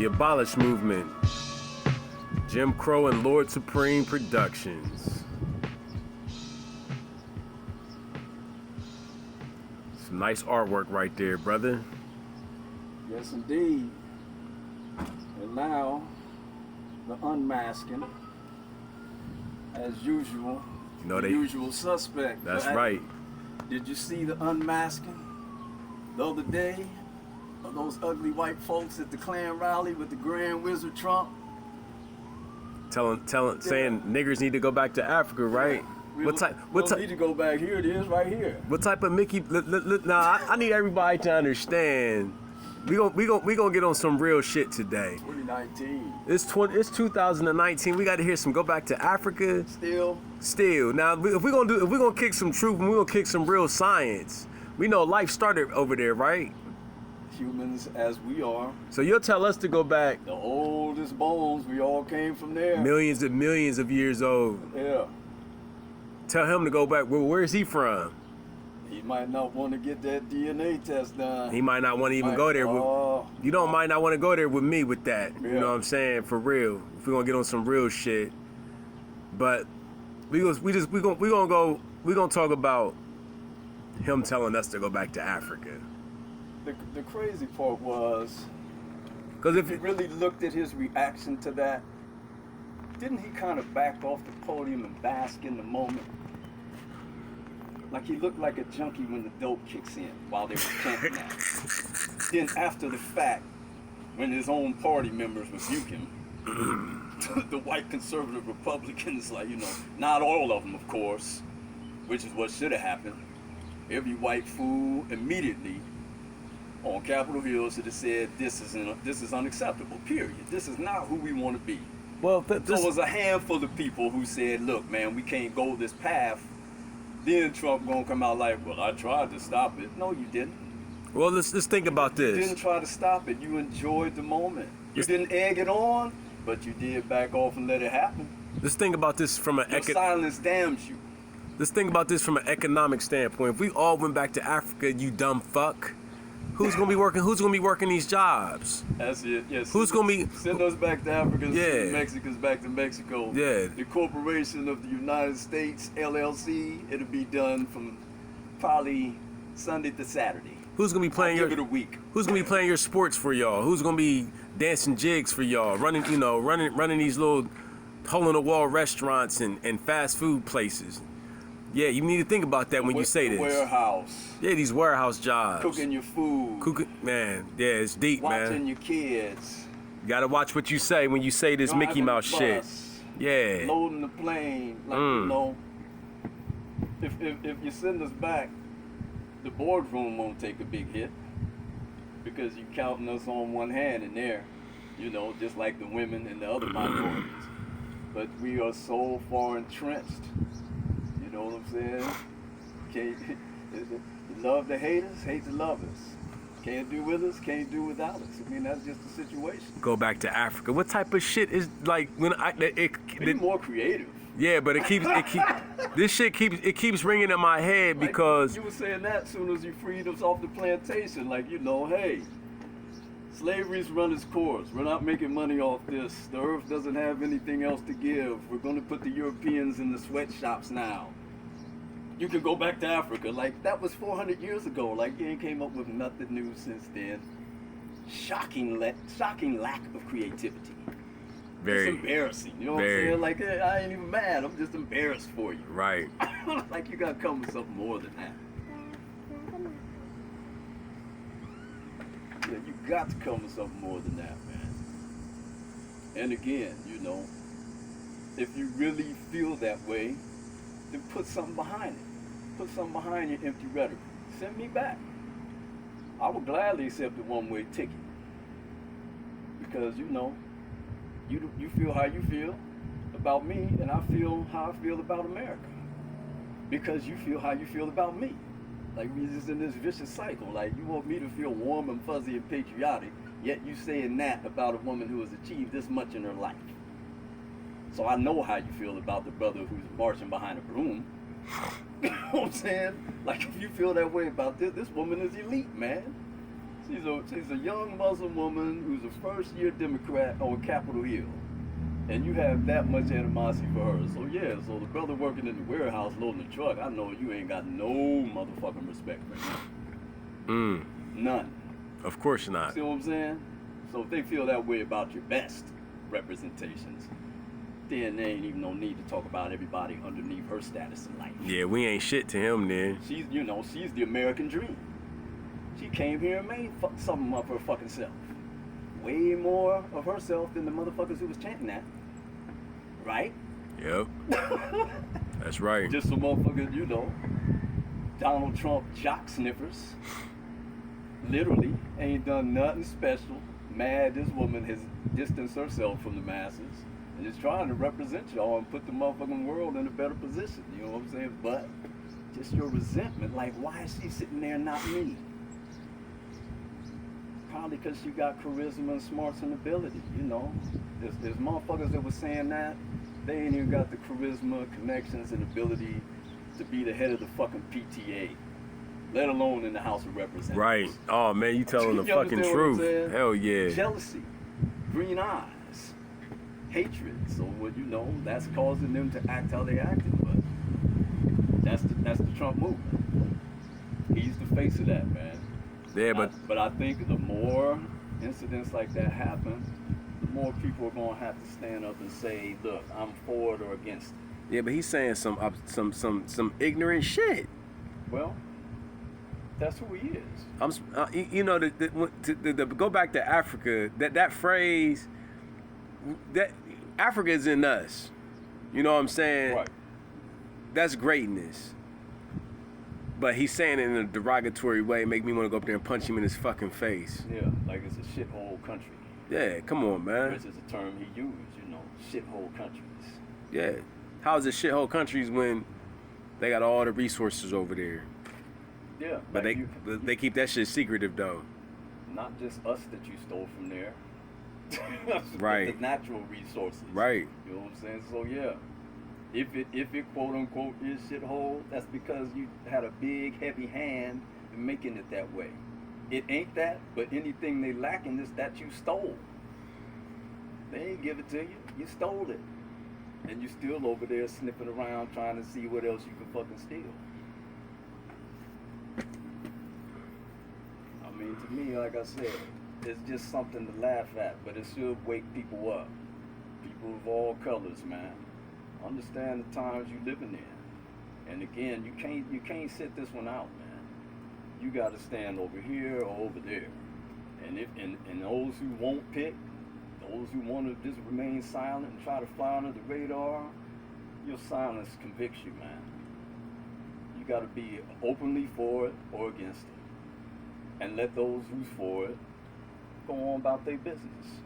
The Abolish movement. Jim Crow and Lord Supreme Productions. Some nice artwork right there, brother. Yes, indeed. And now, the unmasking, as usual, You know, the usual suspect. That's right. Did you see the unmasking the other day of those ugly white folks at the Klan rally with the Grand Wizard Trump? Saying niggers need to go back to Africa, right? We don't need to go back. Here it is, right here. What type of Mickey? I need everybody to understand. We gonna get on some real shit today. 2019. It's 2019. We got to hear some go back to Africa. Still. Now, if we gonna kick some truth and we gonna kick some real science, we know life started over there, right? Humans as we are. So you'll tell us to go back. The oldest bones, we all came from there. Millions and millions of years old. Yeah. Tell him to go back. Well, where's he from? He might not want to get that DNA test done. He might not want to even go there. Might not want to go there with me with that. Yeah. You know what I'm saying? For real. If we're gonna get on some real shit. But we gonna talk about him telling us to go back to Africa. The crazy part was, because if you really looked at his reaction to that, didn't he kind of back off the podium and bask in the moment? Like he looked like a junkie when the dope kicks in while they were chanting that. Then after the fact, when his own party members rebuke him, the white conservative Republicans, like, not all of them, of course, which is what should have happened. Every white fool immediately on Capitol Hill should have said, this is unacceptable, period. This is not who we want to be. Well, so it was a handful of people who said, look, man, we can't go this path. Then Trump gonna come out like, well, I tried to stop it. No, you didn't. Well, let's think about this. You didn't try to stop it. You enjoyed the moment. You didn't egg it on, but you did back off and let it happen. Let's think about this from an silence damns you. Let's think about this from an economic standpoint. If we all went back to Africa, you dumb fuck, who's gonna be working these jobs? That's it. Yes. Send us back to Africa and send the Mexicans back to Mexico. Yeah. The corporation of the United States, LLC, it'll be done from probably Sunday to Saturday. Who's gonna be playing give it a week? Who's gonna be playing your sports for y'all? Who's gonna be dancing jigs for y'all? Running these little hole in the wall restaurants and fast food places. Yeah, you need to think about that when you say this. Warehouse. Yeah, these warehouse jobs. Cooking your food. Man, yeah, it's deep, man. Watching your kids. You gotta watch what you say when you say this Driving Mickey Mouse the bus, shit. Yeah. Loading the plane. If you send us back, the boardroom won't take a big hit because you're counting us on one hand in there, just like the women and the other minorities. But we are so far entrenched. You know what I'm saying? Love the haters, hate the lovers. Can't do with us, can't do without us. I mean, that's just the situation. Go back to Africa. What type of shit is like when Be more creative. Yeah, but this shit keeps ringing in my head because you were saying that as soon as you freed us off the plantation, hey, slavery's run its course. We're not making money off this. The earth doesn't have anything else to give. We're going to put the Europeans in the sweatshops now. You can go back to Africa. That was 400 years ago. You ain't came up with nothing new since then. Shocking lack of creativity. Very. It's embarrassing. You know what I'm saying? I ain't even mad. I'm just embarrassed for you. Right. You got to come with something more than that. Yeah, you got to come with something more than that, man. And again, if you really feel that way, then put something behind it. Put something behind your empty rhetoric. Send me back. I would gladly accept a one-way ticket. Because, you feel how you feel about me, and I feel how I feel about America. Because you feel how you feel about me. We're just in this vicious cycle. You want me to feel warm and fuzzy and patriotic, yet you saying that about a woman who has achieved this much in her life. So I know how you feel about the brother who's marching behind a broom. You know what I'm saying? If you feel that way about this woman is elite, man. She's a young Muslim woman who's a first-year Democrat on Capitol Hill. And you have that much animosity for her. So yeah, so the brother working in the warehouse loading the truck, I know you ain't got no motherfucking respect for him. None. Of course not. See what I'm saying? So if they feel that way about your best representations, then there ain't even no need to talk about everybody underneath her status in life. Yeah, we ain't shit to him then. She's the American dream. She came here and made something of her fucking self. Way more of herself than the motherfuckers who was chanting that. Right? Yep. That's right. Just some motherfuckers, Donald Trump jock sniffers. Literally, ain't done nothing special. Mad this woman has distanced herself from the masses and is trying to represent y'all and put the motherfucking world in a better position. You know what I'm saying? But just your resentment, like, why is she sitting there and not me? Probably because you got charisma and smarts and ability, There's motherfuckers that were saying that. They ain't even got the charisma, connections, and ability to be the head of the fucking PTA, let alone in the House of Representatives. Right. Oh, man, you telling the fucking truth. Hell yeah. Jealousy, green eyes, hatred. So, that's causing them to act how they acted. But that's the Trump movement. He's the face of that, man. Yeah, but I think the more incidents like that happen, the more people are gonna have to stand up and say, "Look, I'm for it or against it." Yeah, but he's saying some ignorant shit. Well, that's who he is. To go back to Africa, that phrase, that Africa is in us. You know what I'm saying? Right. That's greatness. But he's saying it in a derogatory way, make me want to go up there and punch him in his fucking face. Yeah, like it's a shithole country. Yeah, come on, man. Which is a term he used, shithole countries. Yeah. How is it shithole countries when they got all the resources over there? Yeah. But like they keep that shit secretive, though. Not just us that you stole from there. Right. The natural resources. Right. You know what I'm saying? So, yeah. If it quote unquote is shithole, that's because you had a big heavy hand in making it that way. It ain't that, but anything they lacking is that you stole. They ain't give it to you. You stole it. And you still over there sniffing around trying to see what else you can fucking steal. I mean, to me, like I said, it's just something to laugh at, but it should wake people up. People of all colors, man. Understand the times you living in. And again, you can't sit this one out, man. You gotta stand over here or over there. And those who won't pick, those who want to just remain silent and try to fly under the radar, your silence convicts you, man. You gotta be openly for it or against it. And let those who's for it go on about their business.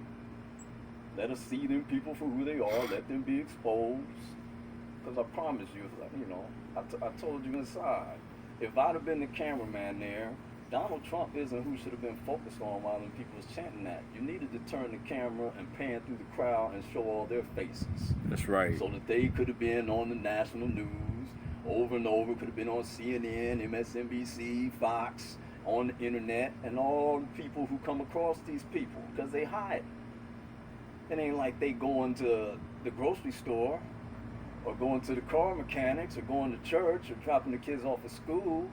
Let us see them people for who they are. Let them be exposed. Because I promise you, I told you inside, if I'd have been the cameraman there, Donald Trump isn't who should have been focused on while them people was chanting that. You needed to turn the camera and pan through the crowd and show all their faces. That's right. So that they could have been on the national news over and over. Could have been on CNN, MSNBC, Fox, on the internet, and all the people who come across these people, because they hide. It ain't like they going to the grocery store or going to the car mechanics or going to church or dropping the kids off at school,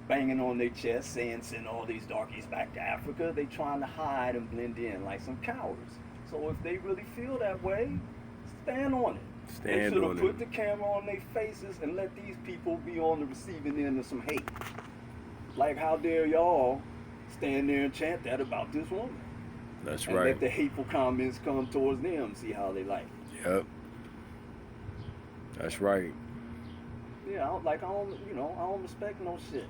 banging on their chest saying send all these darkies back to Africa. They trying to hide and blend in like some cowards. So if they really feel that way, stand on it. They should have put the camera on their faces and let these people be on the receiving end of some hate. Like, how dare y'all stand there and chant that about this woman? That's and right. Let the hateful comments come towards them, see how they like it. Yep. That's right. Yeah, I don't respect no shit.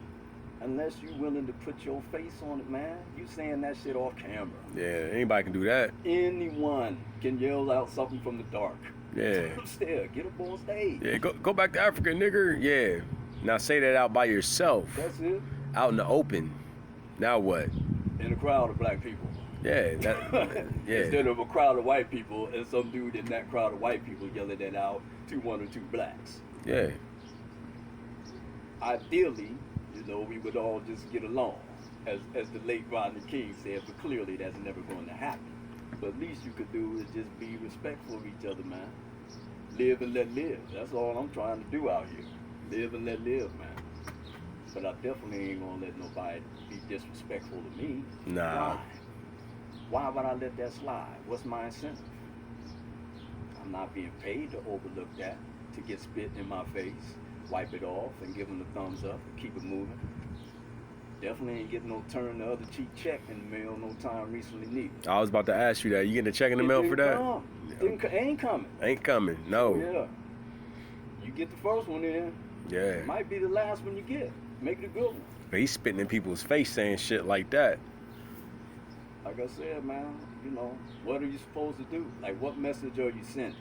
Unless you willing to put your face on it, man. You saying that shit off camera. Yeah, anybody can do that. Anyone can yell out something from the dark. Yeah. Get up on stage. Yeah, go back to Africa, nigger. Yeah. Now say that out by yourself. That's it. Out in the open. Now what? In a crowd of black people. Yeah, yeah. Instead of a crowd of white people and some dude in that crowd of white people yelling that out to one or two blacks. Yeah. Ideally, we would all just get along. as the late Rodney King said, but clearly that's never going to happen. But least you could do is just be respectful of each other, man. Live and let live. That's all I'm trying to do out here. Live and let live, man. But I definitely ain't gonna let nobody be disrespectful to me. Nah. Why would I let that slide? What's my incentive? I'm not being paid to overlook that, to get spit in my face, wipe it off, and give them the thumbs up, and keep it moving. Definitely ain't getting no turn the other cheek check in the mail no time recently needed. I was about to ask you that. You getting a check in the mail for that? Ain't coming. Ain't coming. No. Yeah. You get the first one in. Yeah. It might be the last one you get. Make it a good one. But he's spitting in people's face saying shit like that. Like I said, man, you know, what are you supposed to do? Like, what message are you sending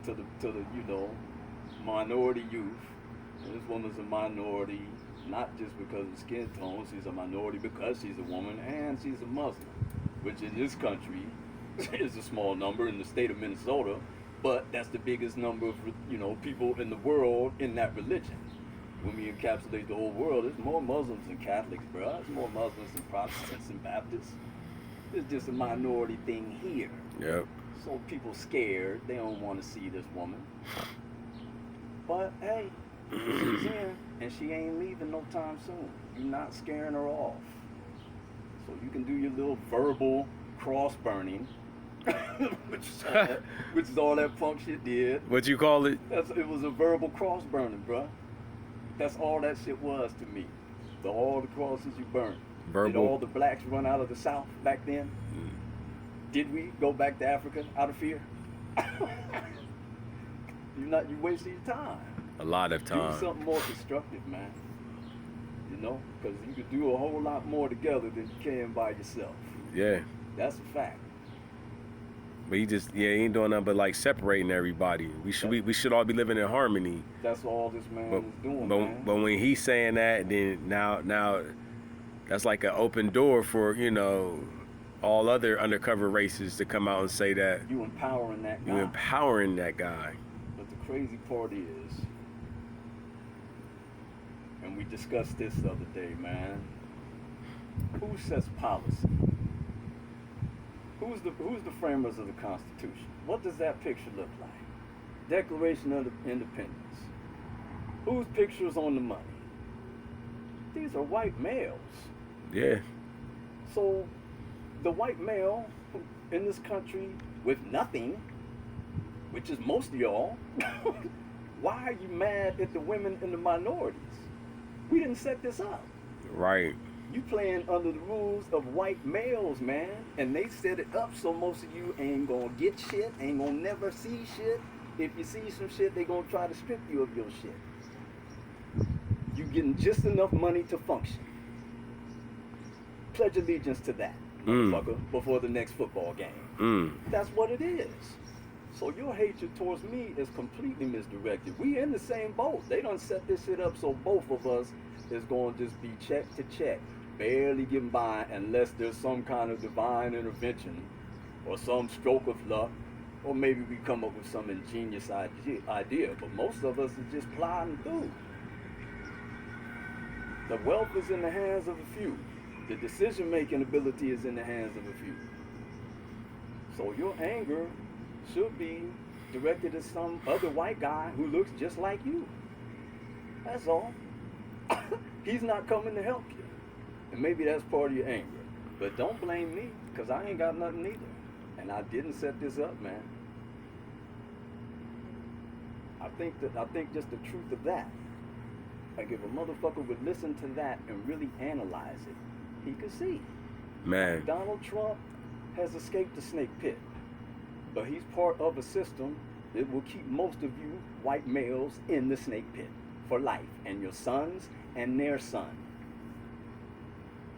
to the you know, minority youth? And this woman's a minority, not just because of skin tone. She's a minority because she's a woman and she's a Muslim, which in this country is a small number in the state of Minnesota, but that's the biggest number of, you know, people in the world in that religion. When we encapsulate the whole world, there's more Muslims than Catholics, bro. There's more Muslims than Protestants and Baptists. It's just a minority thing here. Yep. So people scared. They don't want to see this woman. But hey, she's in, and she ain't leaving no time soon. You're not scaring her off. So you can do your little verbal cross burning, which is all that punk shit did. What you call it? It was a verbal cross burning, bro. That's all that shit was to me. All the crosses you burned. Verbal. Did all the blacks run out of the South back then? Did we go back to Africa out of fear? You wasted your time. A lot of time. Do something more constructive, man. You know? Because you could do a whole lot more together than you can by yourself. Yeah. That's a fact. But he ain't doing nothing but like separating everybody. We should all be living in harmony. That's all this man is doing, man. But when he's saying that, then now that's like an open door for, you know, all other undercover races to come out and say that. You empowering that guy. You empowering that guy. But the crazy part is, and we discussed this the other day, man, who sets policy? Who's the framers of the Constitution? What does that picture look like? Declaration of Independence. Whose picture's on the money? These are white males. Yeah. So the white male in this country with nothing, which is most of y'all, why are you mad at the women and the minorities? We didn't set this up. Right. You playing under the rules of white males, man, and they set it up so most of you ain't gonna get shit, ain't gonna never see shit. If you see some shit, they gonna try to strip you of your shit. You getting just enough money to function. Pledge allegiance to that, motherfucker, before the next football game. That's what it is. So your hatred towards me is completely misdirected. We in the same boat. They done set this shit up so both of us is going to just be check to check, barely getting by unless there's some kind of divine intervention or some stroke of luck, or maybe we come up with some ingenious idea. But most of us are just plodding through. The wealth is in the hands of a few. The decision-making ability is in the hands of a few. So your anger should be directed at some other white guy who looks just like you. That's all. He's not coming to help you. And maybe that's part of your anger. But don't blame me, because I ain't got nothing either. And I didn't set this up, man. I think just the truth of that. Like if a motherfucker would listen to that and really analyze it, he could see. Man. Donald Trump has escaped the snake pit. But he's part of a system that will keep most of you white males in the snake pit for life, and your sons and their son.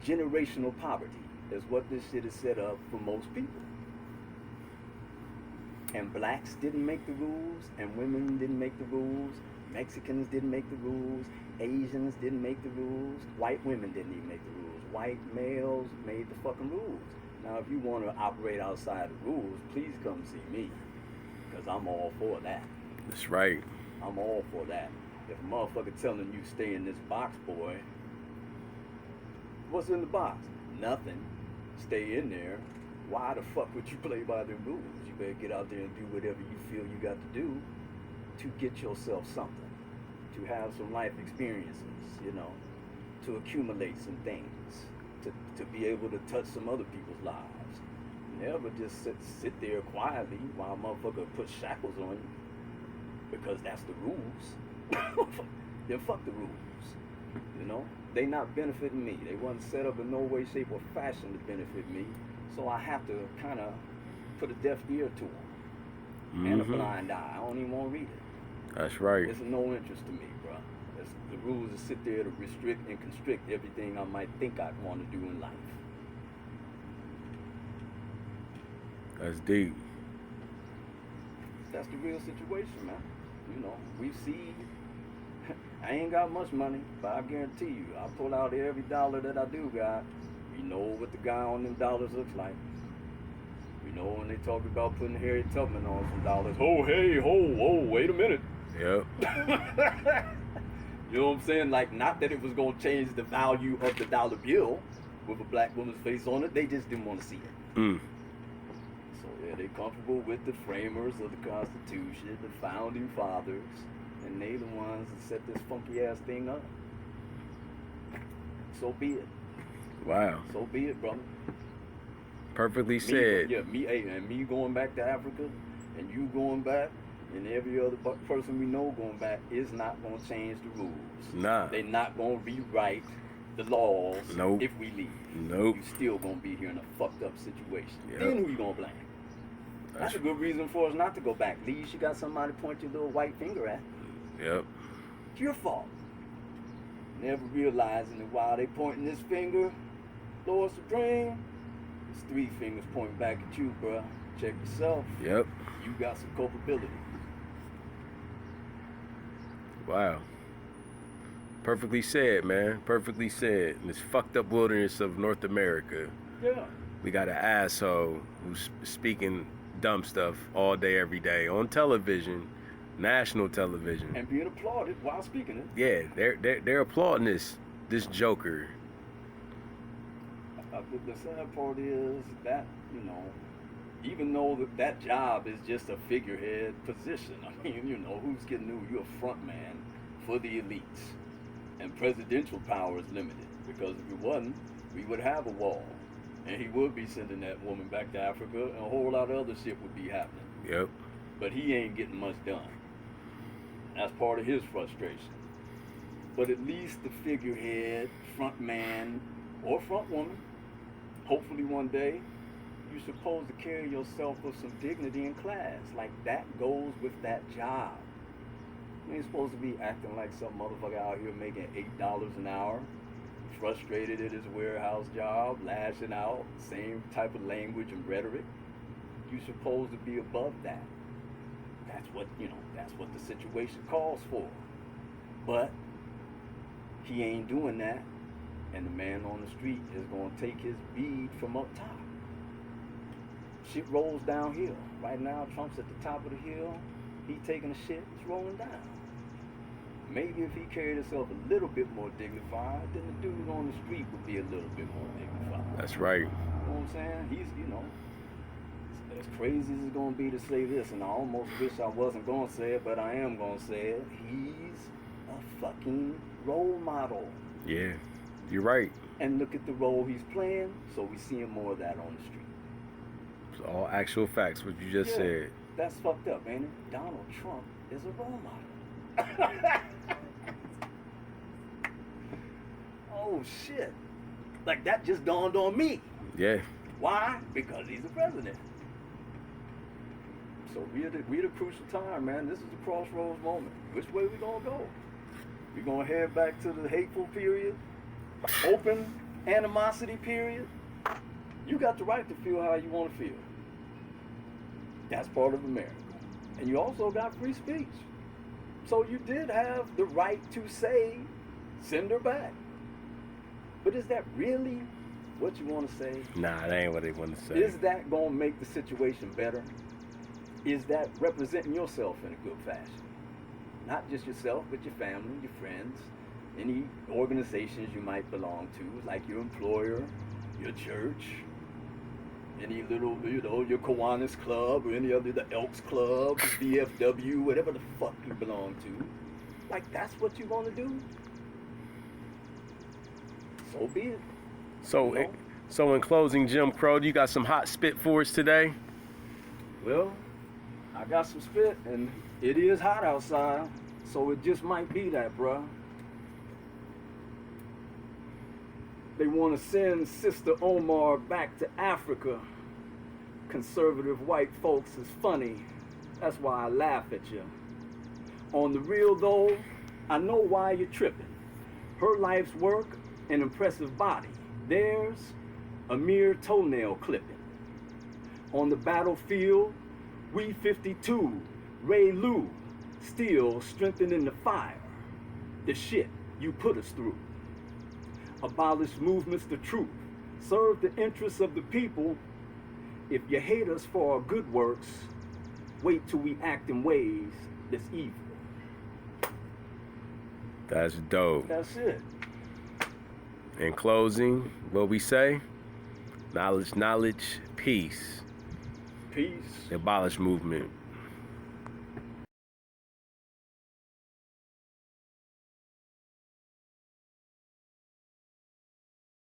Generational poverty is what this shit is set up for most people. And blacks didn't make the rules, and women didn't make the rules, Mexicans didn't make the rules, Asians didn't make the rules, white women didn't even make the rules. White males made the fucking rules. Now, if you want to operate outside the rules, please come see me, because I'm all for that. That's right. I'm all for that. If a motherfucker telling you stay in this box, boy, What's in the box? Nothing. Stay in there. Why the fuck would you play by the rules? You better get out there and do whatever you feel you got to do to get yourself something, to have some life experiences, you know, to accumulate some things, to be able to touch some other people's lives. Never just sit there quietly while a motherfucker put shackles on you because that's the rules. Then fuck the rules, you know? They not benefiting me. They wasn't set up in no way, shape, or fashion to benefit me. So I have to kind of put a deaf ear to them and a blind eye. I don't even want to read it. That's right. It's no interest to me, bro. The rules is sit there to restrict and constrict everything I might think I'd want to do in life. That's deep. That's the real situation, man. You know, we see. I ain't got much money, but I guarantee you, I pull out every dollar that I do got. We know what the guy on them dollars looks like. We know when they talk about putting Harriet Tubman on some dollars. Oh, hey, whoa, wait a minute. Yep. You know what I'm saying? Like, not that it was going to change the value of the dollar bill with a black woman's face on it. They just didn't want to see it. Mm. So, yeah, they comfortable with the framers of the Constitution, the founding fathers, and they the ones that set this funky-ass thing up. So be it. Wow. So be it, brother. Perfectly said. Me going back to Africa, and you going back, and every other person we know going back is not going to change the rules. Nah. They're not going to rewrite the laws Nope. if we leave. Nope. You still going to be here in a fucked up situation. Yep. Then who you going to blame? That's a good reason for us not to go back. At least you got somebody to point your little white finger at. Yep. It's your fault. Never realizing that while they pointing this finger, Lord Supreme, it's three fingers pointing back at you, bruh. Check yourself. Yep. You got some culpability. Wow. Perfectly said, man. Perfectly said. In this fucked up wilderness of North America, Yeah. we got an asshole who's speaking dumb stuff all day, every day on television, national television. And being applauded while speaking it. Yeah, they're applauding this joker. The sad part is that, you know, even though that job is just a figurehead position, I mean, you know, who's getting who? You're a front man for the elites. And presidential power is limited, because if it wasn't, we would have a wall. And he would be sending that woman back to Africa, and a whole lot of other shit would be happening. Yep. But he ain't getting much done. That's part of his frustration. But at least the figurehead, front man, or front woman, hopefully one day, you're supposed to carry yourself with some dignity and class. Like, that goes with that job. You ain't supposed to be acting like some motherfucker out here making $8 an hour, frustrated at his warehouse job, lashing out, same type of language and rhetoric. You're supposed to be above that. That's what, you know, that's what the situation calls for. But he ain't doing that, and the man on the street is going to take his bead from up top. Shit rolls downhill. Right now, Trump's at the top of the hill. He taking a shit, it's rolling down. Maybe if he carried himself a little bit more dignified, then the dude on the street would be a little bit more dignified. That's right. You know what I'm saying? He's, you know, as crazy as it's going to be to say this, and I almost wish I wasn't going to say it, but I am going to say it. He's a fucking role model. Yeah, you're right. And look at the role he's playing, so we seeing more of that on the street. It's all actual facts, what you just said. That's fucked up, ain't it? Donald Trump is a role model. Oh shit. Like, that just dawned on me. Yeah. Why? Because he's the president. So we're the crucial time, man. This is the crossroads moment. Which way we gonna go? We gonna head back to the hateful period? Open animosity period? You got the right to feel how you want to feel. That's part of America. And you also got free speech. So you did have the right to say, send her back. But is that really what you want to say? Nah, that ain't what they want to say. Is that going to make the situation better? Is that representing yourself in a good fashion? Not just yourself, but your family, your friends, any organizations you might belong to, like your employer, your church, any little, your Kiwanis Club or any other, the Elks Club, the VFW, whatever the fuck you belong to. Like, that's what you want to do? So be it. So in closing, Jim Crow, you got some hot spit for us today? Well, I got some spit, and it is hot outside, so it just might be that, bruh. They want to send Sister Omar back to Africa. Conservative white folks is funny. That's why I laugh at you. On the real, though, I know why you're tripping. Her life's work, an impressive body. Theirs, a mere toenail clipping. On the battlefield, we 52, Ray Lou, still strengthening the fire. The shit you put us through. Abolish movement's the truth. Serve the interests of the people. If you hate us for our good works, wait till we act in ways that's evil. That's dope. That's it. In closing, what we say? Knowledge, peace. Peace. The Abolish movement.